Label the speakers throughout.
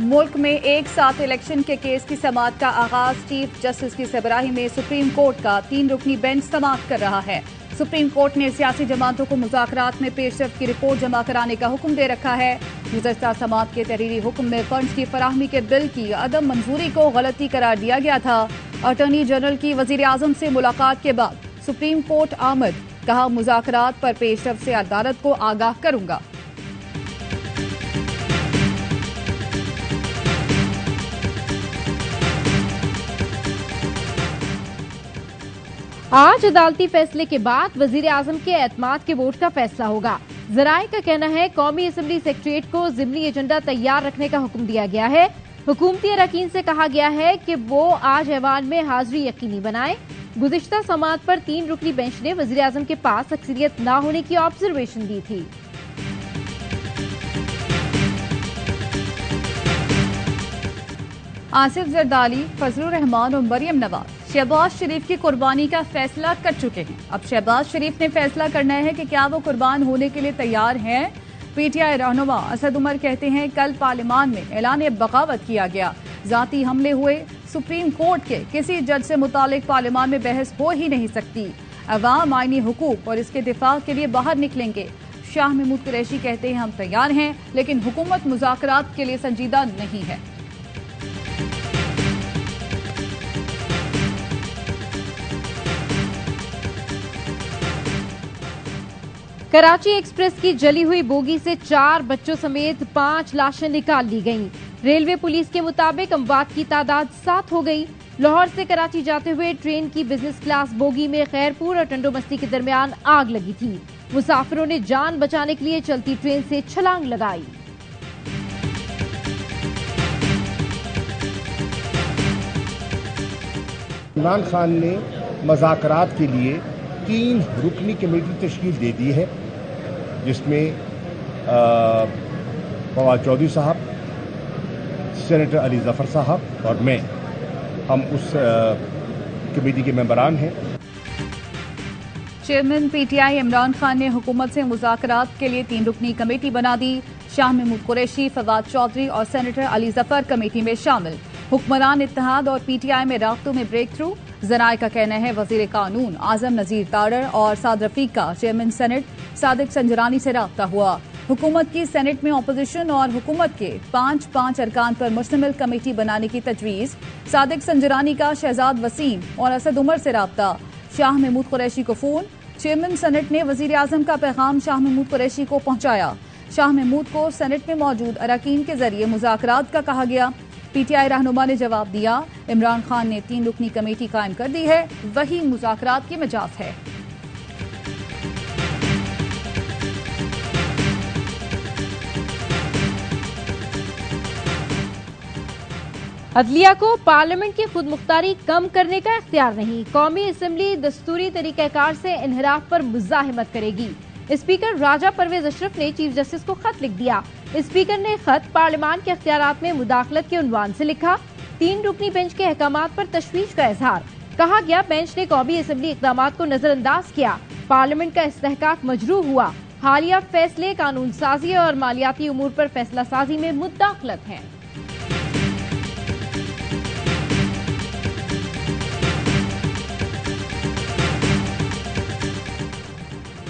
Speaker 1: मुल्क में एक साथ इलेक्शन के केस की समाअत का आगाज चीफ जस्टिस की सरबराही में सुप्रीम कोर्ट का 3 रुकनी बेंच समाअत कर रहा है। सुप्रीम कोर्ट ने सियासी जमातों को मुज़ाकरात में पेशरफ्त की रिपोर्ट जमा कराने का हुक्म दे रखा है। गुज़श्ता समाअत के तहरीरी हुक्म में फंड्स की फराहमी के बिल की अदम मंजूरी को गलती करार दिया गया था। अटॉर्नी जनरल की वज़ीर आज़म से मुलाकात के बाद सुप्रीम कोर्ट आमद, कहा मुज़ाकरात पर पेशरफ्त से अदालत को आगाह करूंगा।
Speaker 2: आज अदालती फैसले के बाद वजीर आजम के एतमाद के वोट का फैसला होगा। जराए का कहना है कौमी असम्बली सेक्रेटरीट को ज़िमनी एजेंडा तैयार रखने का हुक्म दिया गया है। हुकूमती अरकान से कहा गया है कि वो आज ऐवान में हाजिरी यकीनी बनाए। गुज़िश्ता समाअत पर 3 रुकनी बेंच ने वजीर आजम के पास अक्सरियत न होने की ऑब्जर्वेशन दी थी।
Speaker 1: आसिफ जरदारी, फजलुर रहमान और मरियम नवाज शहबाज शरीफ की कुर्बानी का फैसला कर चुके हैं। अब शहबाज शरीफ ने फैसला करना है कि क्या वो कुर्बान होने के लिए तैयार हैं। पीटीआई रहनुमा असद उमर कहते हैं कल पार्लियामान में ऐलान बगावत किया गया, जाती हमले हुए, सुप्रीम कोर्ट के किसी जज से मुतालिक पार्लियामान में बहस हो ही नहीं सकती। अवाम आईनी हुकूक और इसके दिफा के लिए बाहर निकलेंगे। शाह महमूद कुरैशी कहते हैं हम तैयार हैं, लेकिन हुकूमत मुज़ाकरात के लिए संजीदा नहीं है।
Speaker 2: कराची एक्सप्रेस की जली हुई बोगी से 4 बच्चों समेत 5 लाशें निकाल ली गईं। रेलवे पुलिस के मुताबिक अमवात की तादाद 7 हो गई। लाहौर से कराची जाते हुए ट्रेन की बिजनेस क्लास बोगी में खैरपुर और टंडोमस्ती के दरमियान आग लगी थी। मुसाफिरों ने जान बचाने के लिए चलती ट्रेन से छलांग लगाई।
Speaker 3: इमरान खान ने मुज़ाकरात के लिए 3 रुकनी कमेटी तश्कील दे दी है, जिसमें फवाद चौधरी साहब, सेनेटर अली जफर साहब और मैं, हम उस कमेटी के मेंबरान हैं।
Speaker 1: चेयरमैन पीटीआई इमरान खान ने हुकूमत से मुज़ाकरात के लिए 3 रुकनी कमेटी बना दी। शाह महमूद कुरैशी, फवाद चौधरी और सेनेटर अली जफर कमेटी में शामिल। हुक्मरान इत्तेहाद और पीटीआई में राब्तों में ब्रेक थ्रू। जराए का कहना है वजीर कानून आजम नजीर तारड़ और साद रफीक का चेयरमैन सेनेट सादिक संजरानी से राब्ता हुआ। हुकूमत की सेनेट में अपोजिशन और हुकूमत के 5 अरकान पर मुश्तमिल कमेटी बनाने की तजवीज। सादिक संजरानी का शहजाद वसीम और असद उमर से राब्ता। शाह महमूद कुरैशी को फोन। चेयरमैन सेनेट ने वजीर आजम का पैगाम शाह महमूद कुरैशी को पहुंचाया। शाह महमूद को सेनेट में मौजूद अरकान के जरिए मुज़ाकरात का कहा गया। पीटीआई रहनुमा ने जवाब दिया, इमरान खान ने 3 रुकनी कमेटी कायम कर दी है, वही मुज़ाकरात की मजाज है।
Speaker 2: अदलिया को पार्लियामेंट की खुद मुख्तारी कम करने का इख्तियार नहीं। कौमी असम्बली दस्तूरी तरीक़ाकार से इन्हिराफ पर मुज़ाहिमत करेगी। स्पीकर राजा परवेज अशरफ ने चीफ जस्टिस को खत लिख दिया। स्पीकर ने खत पार्लियामान के अख्तियारात में मुदाखलत के उन्वान से लिखा। 3 रुकनी बेंच के अहकामात पर तशवीश का इजहार। कहा गया बेंच ने कौमी असम्बली इक़दामात को नजरअंदाज किया। पार्लियामेंट का इस्तेहकाक मजरू हुआ। हालिया फैसले कानून साजी और मालियाती उमूर पर फैसला साजी में मुदाखलत हैं।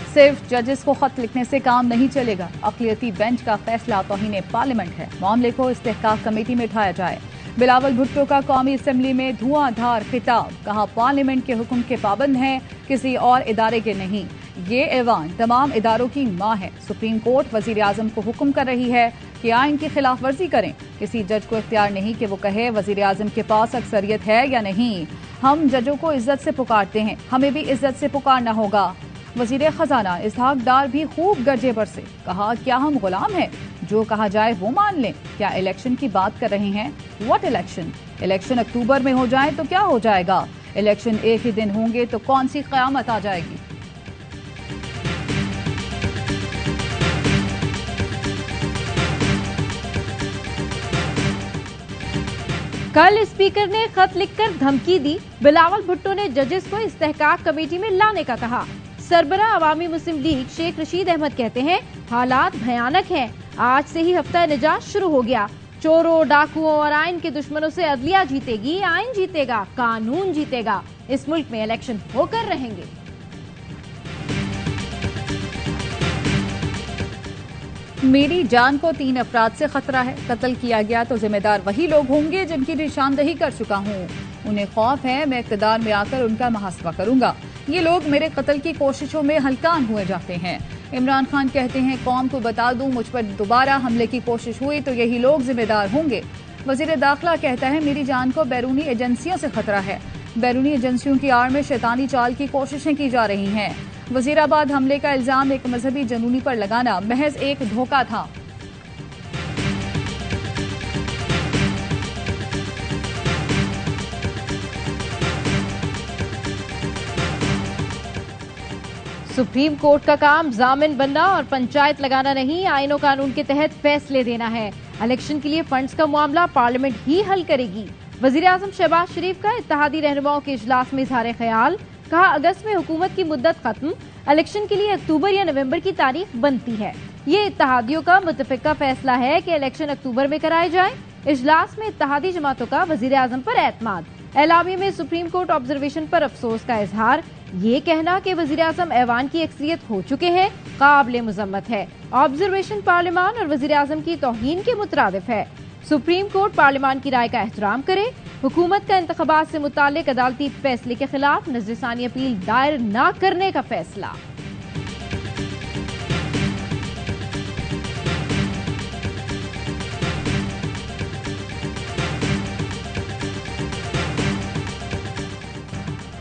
Speaker 1: सिर्फ जजेस को खत लिखने से काम नहीं चलेगा। अक़लियती बेंच का फैसला तौहीन पार्लियामेंट है। मामले को इस्तेहकाक कमेटी में उठाया जाए। बिलावल भुट्टो का कौमी असम्बली में धुआंधार खिताब। कहा पार्लियामेंट के हुक्म के पाबंद हैं, किसी और इदारे के नहीं। ये ऐवान तमाम इदारों की माँ है। सुप्रीम कोर्ट वजीर आजम को हुक्म कर रही है कि आइन की खिलाफ वर्जी करें। किसी जज को इख्तियार नहीं कि वो कहे वजीर आजम के पास अक्सरियत है या नहीं। हम जजों को इज्जत से पुकारते हैं, हमें भी इज्जत से पुकारना होगा। वजीर खजाना इसहाक डार भी खूब गर्जे बरसे। कहा क्या हम गुलाम हैं, जो कहा जाए वो मान लें। क्या इलेक्शन की बात कर रहे हैं? What election? इलेक्शन अक्टूबर में हो जाए तो क्या हो जाएगा? इलेक्शन एक ही दिन होंगे तो कौन सी क़यामत आ जाएगी?
Speaker 2: कल स्पीकर ने खत लिखकर धमकी दी। बिलावल भुट्टो ने जजेस को इस्तेहकाक कमेटी में लाने का कहा। सरबराह अवामी मुस्लिम लीग शेख रशीद अहमद कहते हैं हालात भयानक हैं। आज से ही हफ्ता निजात शुरू हो गया। चोरों, डाकुओं और आइन के दुश्मनों से अदलिया जीतेगी, आइन जीतेगा, कानून जीतेगा। इस मुल्क में इलेक्शन होकर रहेंगे।
Speaker 1: मेरी जान को 3 अफराद से खतरा है। कत्ल किया गया तो जिम्मेदार वही लोग होंगे जिनकी निशानदही कर चुका हूँ। उन्हें खौफ है मैं इक़्तिदार में आकर उनका मुहासबा करूंगा। ये लोग मेरे कत्ल की कोशिशों में हलकान हुए जाते हैं। इमरान खान कहते हैं कौम को बता दूं मुझ पर दोबारा हमले की कोशिश हुई तो यही लोग जिम्मेदार होंगे। वजीर दाखिला कहता है मेरी जान को बैरूनी एजेंसियों से खतरा है। बैरूनी एजेंसियों की आड़ में शैतानी चाल की कोशिशें की जा रही हैं। वजीराबाद हमले का इल्जाम एक मजहबी जनूनी पर लगाना महज एक धोखा था।
Speaker 2: सुप्रीम कोर्ट का काम जामिन बनना और पंचायत लगाना नहीं, आईन और कानून के तहत फैसले देना है। इलेक्शन के लिए फंड्स का मामला पार्लियामेंट ही हल करेगी। वजीर आजम शहबाज शरीफ का इत्तेहादी रहनुमाओं के इजलास में इजहार ख्याल, कहा अगस्त में हुकूमत की मुद्दत खत्म, इलेक्शन के लिए अक्टूबर या नवंबर की तारीख बनती है। ये इत्तेहादियों का मुतफिका फैसला है कि इलेक्शन अक्टूबर में कराए जाए। इजलास में इत्तेहादी जमातों का वजीर आजम पर एतमाद, एलामिया में सुप्रीम कोर्ट ऑब्जर्वेशन पर अफसोस का इजहार, ये कहना कि वजीर आजम ऐवान की अक्सरियत हो चुके हैं काबिल मुजम्मत है। ऑब्जर्वेशन पार्लियामान और वजीर आजम की तौहीन के मुतरादिफ है। सुप्रीम कोर्ट पार्लियामान की राय का एहतराम करे। हुकूमत का इंतखाबात से मुताल्लिक अदालती फैसले के खिलाफ नजरसानी अपील दायर न करने का फैसला।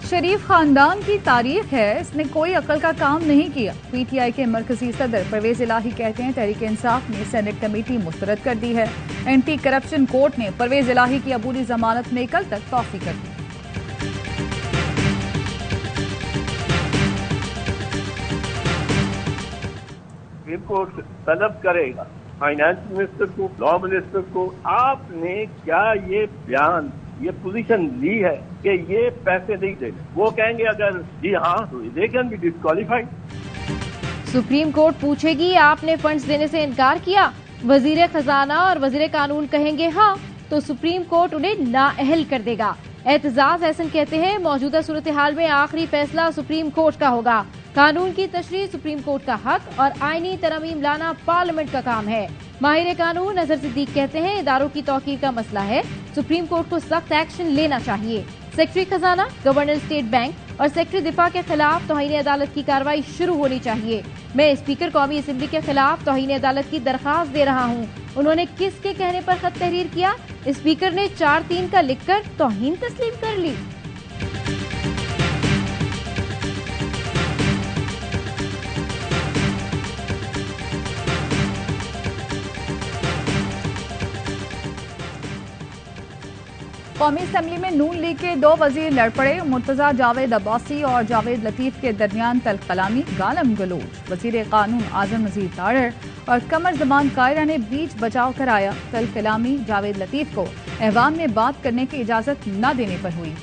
Speaker 1: शरीफ खानदान की तारीख है, इसने कोई अकल का काम नहीं किया। पीटीआई के मरकजी सदर परवेज इलाही कहते हैं तहरीक इंसाफ ने सेनेट कमेटी मुस्तरद कर दी है। एंटी करप्शन कोर्ट ने परवेज इलाही की अबूरी जमानत में कल तक तौफी कर दी।
Speaker 4: सुप्रीम कोर्ट तलब करेगा फाइनेंस मिनिस्टर को, लॉ मिनिस्टर को, आपने क्या ये बयान, ये पोजीशन ली है कि ये पैसे नहीं देंगे। वो कहेंगे अगर जी हाँ तो they can be disqualified.
Speaker 2: Supreme Court पूछेगी आपने फंड्स देने से इनकार किया, वजीर खजाना और वजीर कानून कहेंगे हाँ, तो सुप्रीम कोर्ट उन्हें नाअहल कर देगा। एतजाज एहसन कहते हैं मौजूदा सूरत हाल में आखिरी फैसला सुप्रीम कोर्ट का होगा। कानून की तशरीह सुप्रीम कोर्ट का हक और आईनी तरमीम लाना पार्लियामेंट का काम है। माहिर कानून अजहर सिद्दीक कहते हैं इदारों की तौकीर का मसला है, सुप्रीम कोर्ट को सख्त एक्शन लेना चाहिए। सेक्रेटरी खजाना, गवर्नर स्टेट बैंक और सेक्रेटरी दिफा के खिलाफ तौहीन अदालत की कार्रवाई शुरू होनी चाहिए। मैं स्पीकर कौमी असम्बली के खिलाफ तौहीन अदालत की दरखास्त दे रहा हूँ। उन्होंने किसके कहने पर खत तहरीर किया? स्पीकर ने 4-3 का लिखकर तौहीन तस्लीम कर ली।
Speaker 1: कौमी असम्बली में नून लीग के 2 वजीर लड़ पड़े। मुर्तजा जावेद अब्बासी और जावेद लतीफ के दरमियान तल्ख कलामी, गालम गलोच। वजीर कानून आजम नजीर तारड़ और कमर जमान कायरा ने बीच बचाव कराया। तल्ख कलामी जावेद लतीफ को ऐवान में बात करने की इजाजत न देने पर हुई।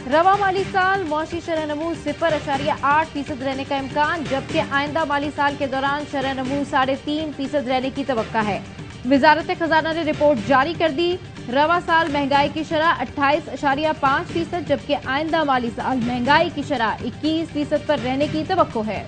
Speaker 2: रवा माली साल मौशी शरह-ए-नमू 0.8% रहने का इम्कान, जबकि आइंदा माली साल के दौरान शरह-ए-नमू 3.5% रहने की तवक्का है। वजारत खजाना ने रिपोर्ट जारी कर दी। रवा साल महंगाई की शरह 28.5%, जबकि आइंदा माली साल महंगाई की शरह 21% पर रहने की तवक्को है।